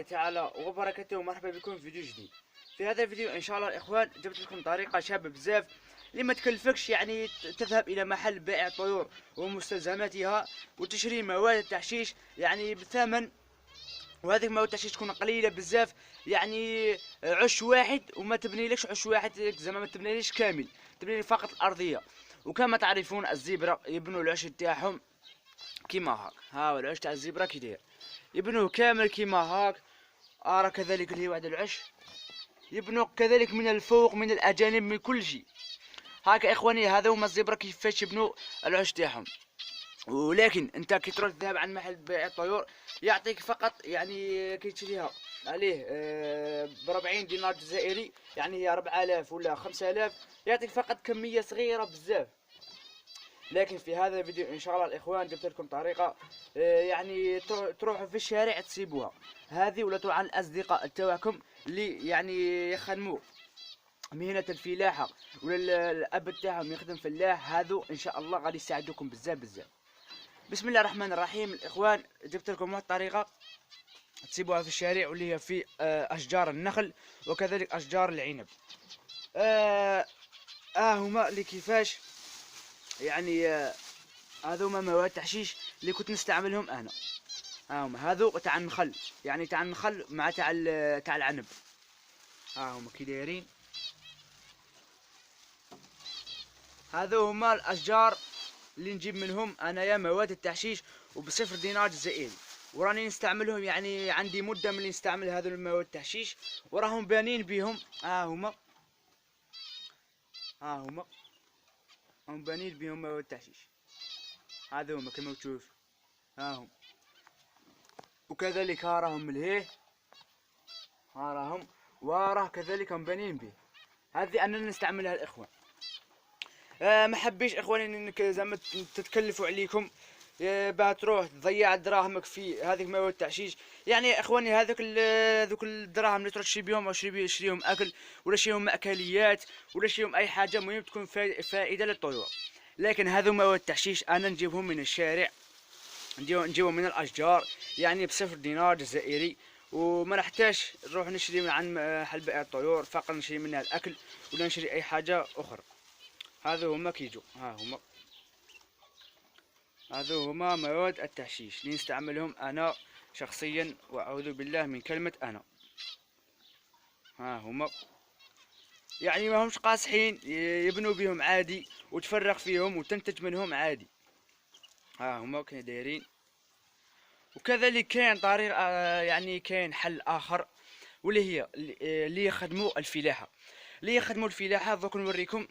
الله تعالى وبركاته، ومرحبا بكم في فيديو جديد. في هذا الفيديو ان شاء الله الاخوان جبت لكم طريقه شابه بزاف اللي ما تكلفكش، يعني تذهب الى محل بائع الطيور ومستلزماتها وتشتري مواد التحشيش يعني بثمن، وهذه مواد التحشيش تكون قليله بزاف. يعني عش واحد وما تبنيلكش عش واحد زعما ما تبنيليش كامل، تبني فقط الارضيه. وكما تعرفون الزبرة يبنوا العش تاعهم كيما هاك. ها هو العش تاع الزبرة كي داير، يبنوه كامل كيما هاك. ارى كذلك اللي هي واحد العش يبنوا كذلك من الفوق من الاجانب من كل شيء. هاكا اخواني هذا هما الزبرة كيفاش يبنوا العش تاعهم. ولكن انت كي تروح تذهب عند محل بيع الطيور يعطيك فقط يعني كي تشريها عليه ب 40 دينار جزائري، يعني هي 4000 ولا 5000، يعطيك فقط كمية صغيرة بزاف. لكن في هذا الفيديو ان شاء الله الاخوان جبت لكم طريقه يعني تروحوا في الشارع تسيبوها هذه، ولا تروحوا عن الاصدقاء تاعكم اللي يعني يخدموا مهنه الفلاحه، ولا الاب تاعهم يخدم فلاح، هذو ان شاء الله غادي يساعدوكم بزاف بزاف. بسم الله الرحمن الرحيم. الاخوان جبت لكم واحد الطريقه تسيبوها في الشارع، واللي هي في اشجار النخل وكذلك اشجار العنب. هما اللي كيفاش يعني هذو هما مواد تحشيش اللي كنت نستعملهم انا. ها هما هذو تاع النخل، يعني تاع النخل مع تاع العنب. ها هما كي دايرين. هذو هما الاشجار اللي نجيب منهم انايا مواد التحشيش وبصفر دينار جزائري، وراني نستعملهم يعني عندي مده ملي نستعمل هذو المواد التحشيش، وراهم بانين بيهم. ها هما هم بانين بيهم مواد التحشيش. هذو هما كما تشوف. ها هم، وكذلك ها راهم ملهيه، ها راهم، وراه كذلك هم بانين به. هذه انا نستعملها الاخوان. ما حبيش اخواني انك زعما تتكلفوا عليكم باه تروح تضيع دراهمك في هذيك مواد التحشيش. يعني اخواني ذوك الدراهم اللي تروح تشري بهم، او شريهم اكل، ولا شريهم مأكليات، ولا شريهم اي حاجه مهم تكون فائده للطيور. لكن هذو مواد التحشيش انا نجيبهم من الشارع، نجيبهم من الاشجار، يعني بصفر دينار جزائري، وما نحتاج نروح نشري من عند محل بائع الطيور، فقط نشري منها الاكل ولا نشري اي حاجه اخرى. هذو هما كيجو. هذو هما مواد التحشيش اللي نستعملهم انا شخصيا، واعوذ بالله من كلمه انا. ها هما يعني ما همش قاصحين، يبنوا بهم عادي وتفرغ فيهم وتنتج منهم عادي. ها هما كي دايرين. وكذلك كاين طريقه يعني كاين حل اخر، واللي هي اللي يخدموا الفلاحه. دوك نوريكم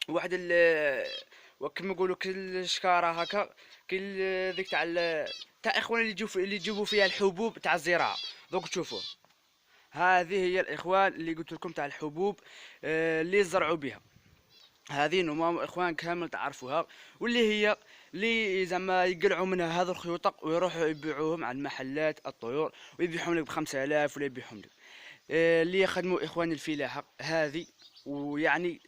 واحد وكما نقولوا كل شكاره هكا، كل ديك تاع اخوان اللي يجيبوا فيها الحبوب تاع الزراعه. دوك تشوفوا هذه هي الاخوان اللي قلت لكم تاع الحبوب اللي يزرعوا بها. هذه هما اخوان كامل تعرفوها، واللي هي اللي زعما يقلعوا منها هذو الخيوط ويروحوا يبيعوهم عند محلات الطيور، ويبيعهم لك ب5000 ولا يبيعهم لك اللي يخدموا اخوان الفلاحه هذه. ويعني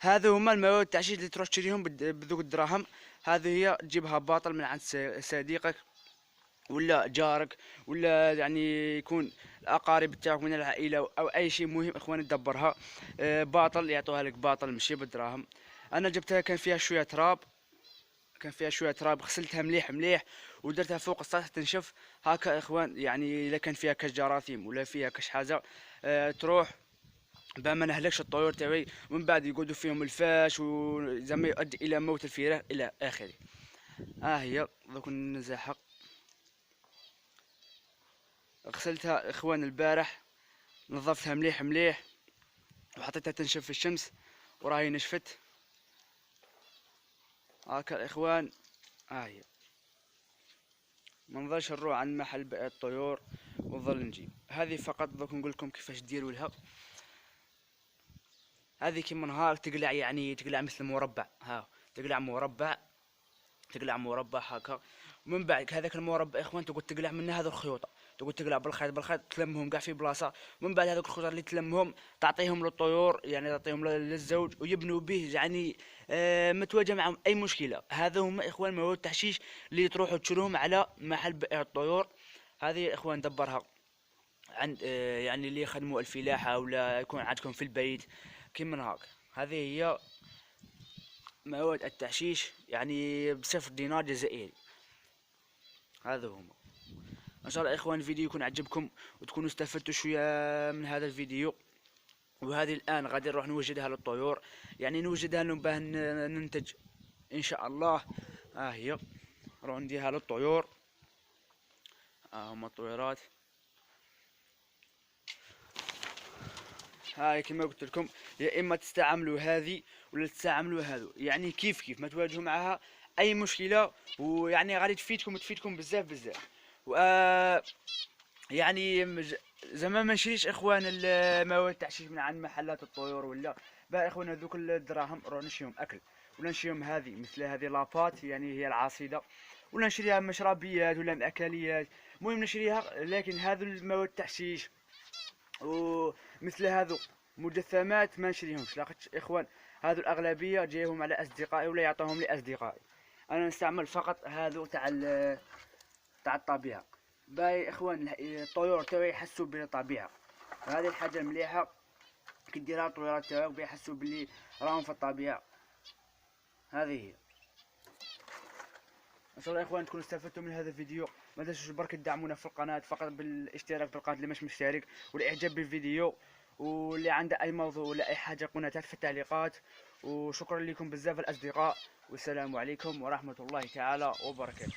هذو هما المواد التعشيش اللي تروح تشريهم بذوك الدراهم. هذه هي تجيبها باطل من عند صديقك ولا جارك، ولا يعني يكون الاقارب تاعك من العائله او اي شيء مهم اخواني تدبرها باطل، يعطوها لك باطل ماشي بالدراهم. انا جبتها كان فيها شويه تراب، غسلتها مليح مليح ودرتها فوق السطح تنشف هكا اخوان. يعني اذا كان فيها كاش جراثيم ولا فيها كاش حاجه تروح باه ما نهلكش الطيور تاعي، ومن بعد يقعدوا فيهم الفاش وزعما يؤدي الى موت الفراخ الى اخره. هي دوك نزحها. غسلتها اخوان البارح، نظفتها مليح مليح وحطيتها تنشف في الشمس، وراهي نشفت هاكا الاخوان. هي ما نظلش نروح عند محل بيع الطيور ونظل نجيب. هذه فقط دوك نقول لكم كيفاش ديروا لها. هذه كيما نهار تقلع، يعني تقلع مثل مربع. تقلع مربع هكا. ومن بعد هذاك المربع اخوان تقعد تقلع منه هذو الخيوط، تقعد تقلع بالخيط تلمهم كاع في بلاصه. ومن بعد هذوك الخيوط اللي تلمهم تعطيهم للطيور، يعني تعطيهم للزوج ويبنوا به، يعني ما تواجه معهم اي مشكله. هذا هما اخوان مواد التحشيش اللي تروحوا تشروهم على محل بائع الطيور. هذه يا اخوان دبرها عند يعني اللي يخدموا الفلاحة ولا يكون عندكم في البيت كيما هاك. هذه هي مواد التحشيش يعني ب0 دينار جزائري. هذا هما. ان شاء الله يا اخوان الفيديو يكون عجبكم وتكونوا استفدتوا شوية من هذا الفيديو. وهذه الان غادي نروح نوجدها للطيور، يعني نوجدها لهم باه ننتج ان شاء الله. ها هي نروح نديها للطيور. ها هما الطيورات. هاي كما قلت لكم، يا اما تستعملوا هذه ولا تستعملوا هذو، يعني كيف ما تواجهوا معها اي مشكله، ويعني غادي تفيدكم بزاف بزاف. و يعني زعما ما نشريش اخوان المواد التعشيش من عند محلات الطيور ولا بقى اخوان هذوك الدراهم نروح نشريهم اكل، ولا نشريهم هذه مثل هذه لابات يعني هي العاصده، ولا نشريها مشربيات ولا مأكليات. المهم نشريها، لكن هذو المواد التعشيش ومثل هذو مجسمات ما نشريهمش، لاخاطش اخوان هذو الاغلبيه جايهم على اصدقائي ولا يعطوهم لاصدقائي. انا نستعمل فقط هذو تاع الطبيعه. باي اخوان الطيور تاعي يحسوا بالطبيعه، هذه الحاجه المليحه كي ديرها الطيورات تاعك بيحسوا باللي راهم في الطبيعه. هذه هي. ان شاء الله يا اخوان تكونوا استفدتوا من هذا الفيديو. ما تنسوش برك تدعمونا في القناه فقط بالاشتراك في القناه اللي مش مشترك، والاعجاب بالفيديو، واللي عنده اي موضوع ولا اي حاجه قلنا في التعليقات. وشكرا لكم بزاف الاصدقاء، والسلام عليكم ورحمه الله تعالى وبركاته.